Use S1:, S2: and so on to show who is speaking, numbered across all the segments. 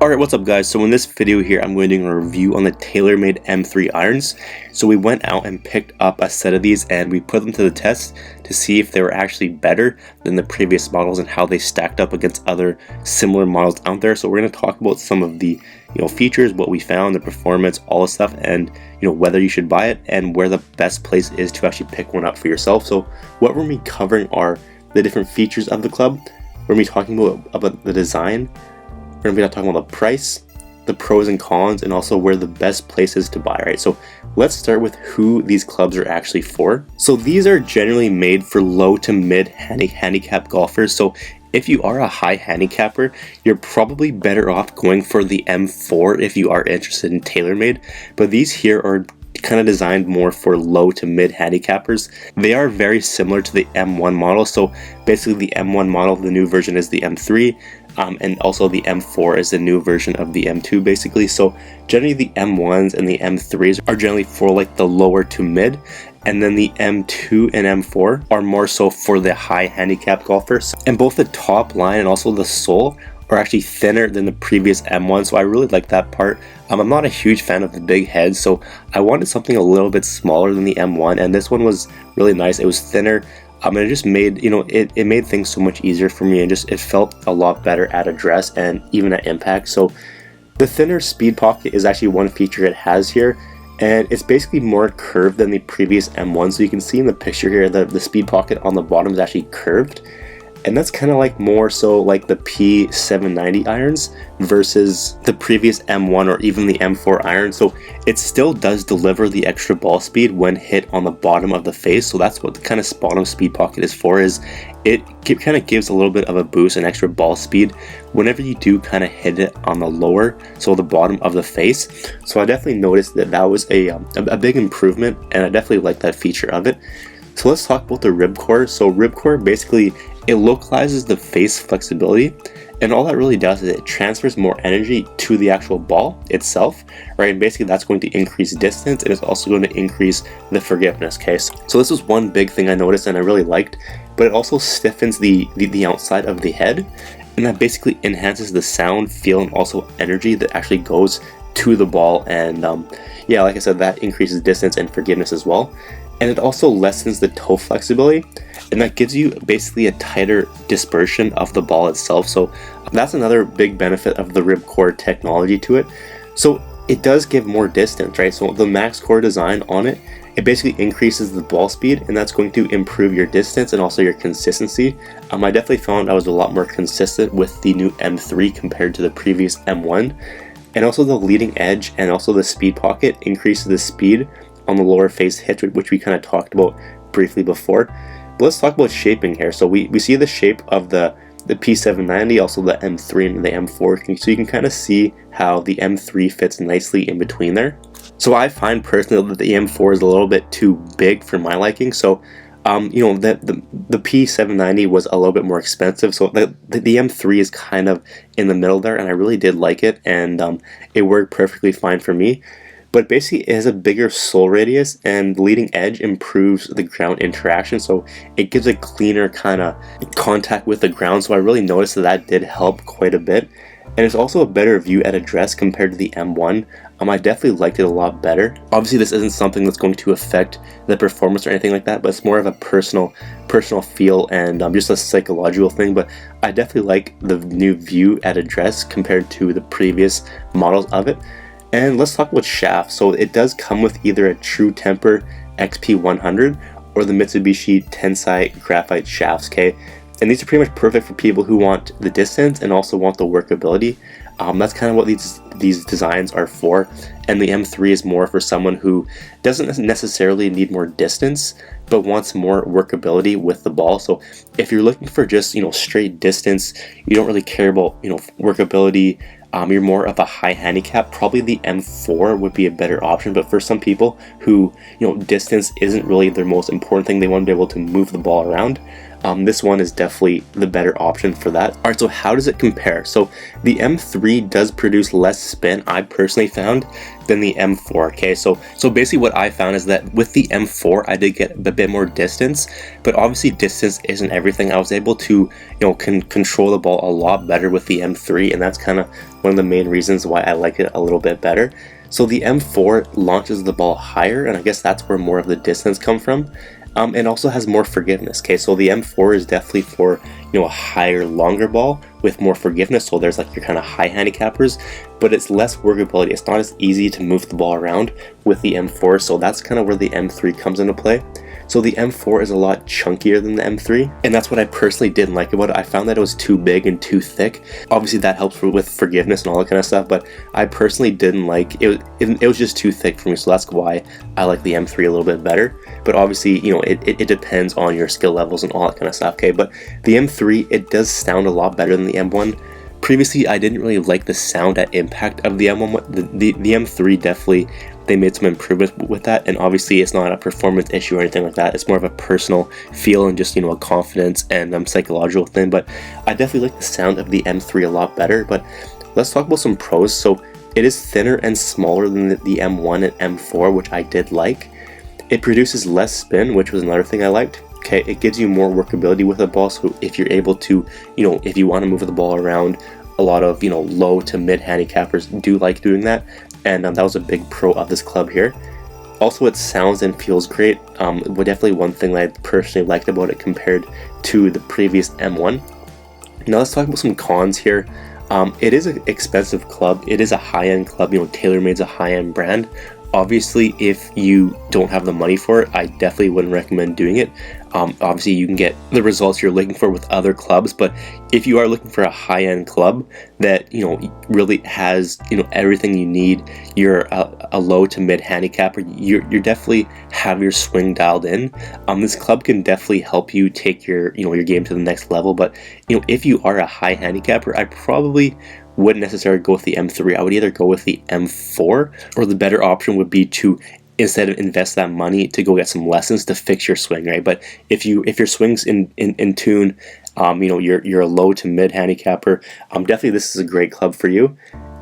S1: Alright, what's up guys? So in this video here, I'm going to do a review on the Taylormade M3 irons. So we went out and picked up a set of these and we put them to the test to see if they were actually better than the previous models and how they stacked up against other similar models out there. So we're going to talk about some of the features, what we found, the performance, all the stuff, and whether you should buy it and where the best place is to actually pick one up for yourself. So what we're going to be covering are the different features of the club. We're going to be talking about the design. We're going to be talking about the price, the pros and cons, and also where the best place is to buy, right? So let's start with who these clubs are actually for. So these are generally made for low to mid handicap golfers. So if you are a high handicapper, you're probably better off going for the M4 if you are interested in Taylormade. But these here are kind of designed more for low to mid handicappers. They are very similar to the M1 model. So basically the M1 model, the new version is the M3. And also the M4 is the new version of the M2 basically. So generally the M1s and the M3s are generally for like the lower to mid, and then the M2 and M4 are more so for the high handicap golfers. And both the top line and also the sole are actually thinner than the previous M1, so I really like that part. I'm not a huge fan of the big head, so I wanted something a little bit smaller than the M1, and this one was really nice. It was thinner. And it just made, it made things so much easier for me, and it felt a lot better at address and even at impact. So the thinner speed pocket is actually one feature it has here, and it's basically more curved than the previous M1. So you can see in the picture here that the speed pocket on the bottom is actually curved, and that's kind of like more so like the P790 irons versus the previous M1 or even the M4 iron. So it still does deliver the extra ball speed when hit on the bottom of the face. So that's what the kind of bottom speed pocket is for, is it kind of gives a little bit of a boost and extra ball speed whenever you do kind of hit it on the lower, so the bottom of the face. So I definitely noticed that was a big improvement, and I definitely like that feature of it. So let's talk about the RIBCOR. So RIBCOR basically, it localizes the face flexibility, and all that really does is it transfers more energy to the actual ball itself, right? And basically that's going to increase distance, and it's also going to increase the forgiveness case. So this was one big thing I noticed and I really liked, but it also stiffens the outside of the head, and that basically enhances the sound, feel, and also energy that actually goes to the ball. And yeah, like I said, that increases distance and forgiveness as well. And it also lessens the toe flexibility, and that gives you basically a tighter dispersion of the ball itself. So that's another big benefit of the RIBCOR technology to it. So it does give more distance, right? So the max core design on it, it basically increases the ball speed, and that's going to improve your distance and also your consistency. I definitely found I was a lot more consistent with the new M3 compared to the previous M1. And also the leading edge and also the speed pocket increases the speed on the lower face hitch, which we kind of talked about briefly before. But let's talk about shaping here. So we see the shape of the P790, also the M3 and the M4, so you can kind of see how the M3 fits nicely in between there. So I find personally that the M4 is a little bit too big for my liking. So the P790 was a little bit more expensive, so the M3 is kind of in the middle there, and I really did like it, and it worked perfectly fine for me. But basically it has a bigger sole radius, and leading edge improves the ground interaction, so it gives a cleaner kind of contact with the ground. So I really noticed that did help quite a bit, and it's also a better view at address compared to the M1. I definitely liked it a lot better. Obviously this isn't something that's going to affect the performance or anything like that, but it's more of a personal feel and just a psychological thing. But I definitely like the new view at address compared to the previous models of it. And let's talk about shafts. So it does come with either a True Temper XP100 or the Mitsubishi Tensai Graphite shafts, okay? And these are pretty much perfect for people who want the distance and also want the workability. That's kind of what these designs are for. And the M3 is more for someone who doesn't necessarily need more distance, but wants more workability with the ball. So if you're looking for just straight distance, you don't really care about workability, you're more of a high handicap, probably the M4 would be a better option. But for some people who distance isn't really their most important thing, they want to be able to move the ball around, This one is definitely the better option for that. Alright, so how does it compare? So the M3 does produce less spin, I personally found, than the M4. Okay, so basically what I found is that with the M4 I did get a bit more distance, but obviously distance isn't everything. I was able to, control the ball a lot better with the M3, and that's kind of one of the main reasons why I like it a little bit better. So the M4 launches the ball higher, and I guess that's where more of the distance comes from. And also has more forgiveness. Okay, so the M4 is definitely for a higher, longer ball with more forgiveness. So there's like your kind of high handicappers, but it's less workability. It's not as easy to move the ball around with the M4. So that's kind of where the M3 comes into play. So the M4 is a lot chunkier than the M3, and that's what I personally didn't like about it. I found that it was too big and too thick. Obviously that helps with forgiveness and all that kind of stuff, but I personally didn't like it. It was just too thick for me, so that's why I like the M3 a little bit better. But obviously, it depends on your skill levels and all that kind of stuff, okay? But the M3, it does sound a lot better than the M1. Previously, I didn't really like the sound at impact of the M1. The M3 definitely, they made some improvements with that, and obviously it's not a performance issue or anything like that. It's more of a personal feel and just a confidence and psychological thing. But I definitely like the sound of the M3 a lot better. But let's talk about some pros. So it is thinner and smaller than the M1 and M4, which I did like. It produces less spin, which was another thing I liked. Okay, it gives you more workability with the ball, so if you're able to, if you want to move the ball around, a lot of, low to mid handicappers do like doing that, and that was a big pro of this club here. Also, it sounds and feels great. But definitely one thing that I personally liked about it compared to the previous M1. Now let's talk about some cons here. It is an expensive club. It is a high-end club. Taylormade's a high-end brand. Obviously, if you don't have the money for it, I definitely wouldn't recommend doing it. Obviously, you can get the results you're looking for with other clubs, but if you are looking for a high-end club that really has everything you need, you're a low to mid handicapper, you definitely have your swing dialed in. This club can definitely help you take your your game to the next level. But if you are a high handicapper, I probably wouldn't necessarily go with the M3. I would either go with the M4, or the better option would be to, instead of invest that money, to go get some lessons to fix your swing, right? But if your swing's in tune, you're a low to mid handicapper, definitely this is a great club for you.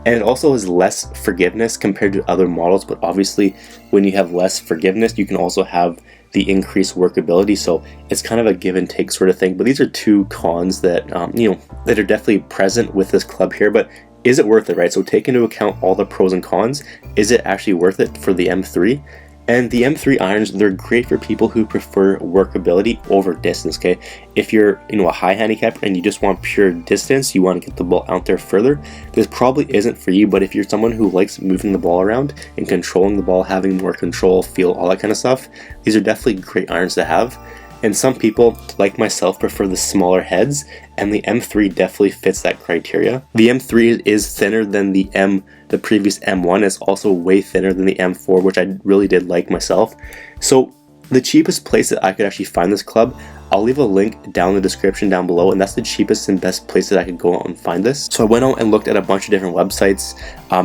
S1: And it also has less forgiveness compared to other models, but obviously when you have less forgiveness, you can also have the increased workability, so it's kind of a give and take sort of thing. But these are two cons that that are definitely present with this club here. But is it worth it, right? So take into account all the pros and cons. Is it actually worth it for the M3? And the M3 irons, they're great for people who prefer workability over distance, okay? If you're, a high handicap and you just want pure distance, you want to get the ball out there further, this probably isn't for you. But if you're someone who likes moving the ball around and controlling the ball, having more control, feel, all that kind of stuff, these are definitely great irons to have. And some people, like myself, prefer the smaller heads, and the M3 definitely fits that criteria. The M3 is thinner than the previous M1. It's also way thinner than the M4, which I really did like myself. So the cheapest place that I could actually find this club, I'll leave a link down in the description down below, and that's the cheapest and best place that I could go out and find this. So I went out and looked at a bunch of different websites,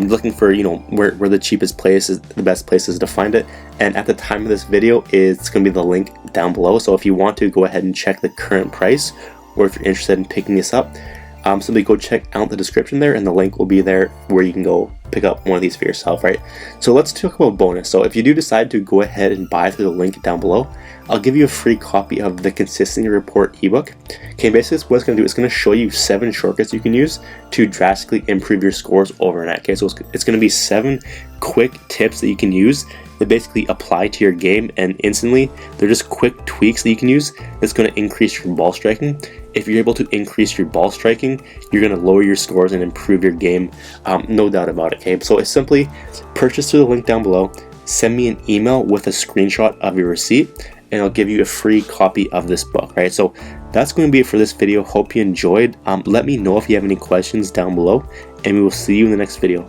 S1: looking for where the cheapest place is, the best places to find it. And at the time of this video, it's going to be the link down below. So if you want to go ahead and check the current price, or if you're interested in picking this up, simply go check out the description there, and the link will be there where you can go pick up one of these for yourself, right? So let's talk about bonus. So if you do decide to go ahead and buy through the link down below, I'll give you a free copy of the Consistency Report ebook. Okay, basically what it's going to do, it's going to show you 7 shortcuts you can use to drastically improve your scores overnight. Okay, so it's going to be 7 quick tips that you can use that basically apply to your game, and instantly they're just quick tweaks that you can use that's going to increase your ball striking. If you're able to increase your ball striking, you're going to lower your scores and improve your game, no doubt about it. Okay, so it's simply purchase through the link down below, send me an email with a screenshot of your receipt, and I'll give you a free copy of this book, right? So that's going to be it for this video. Hope you enjoyed. Let me know if you have any questions down below, and we will see you in the next video.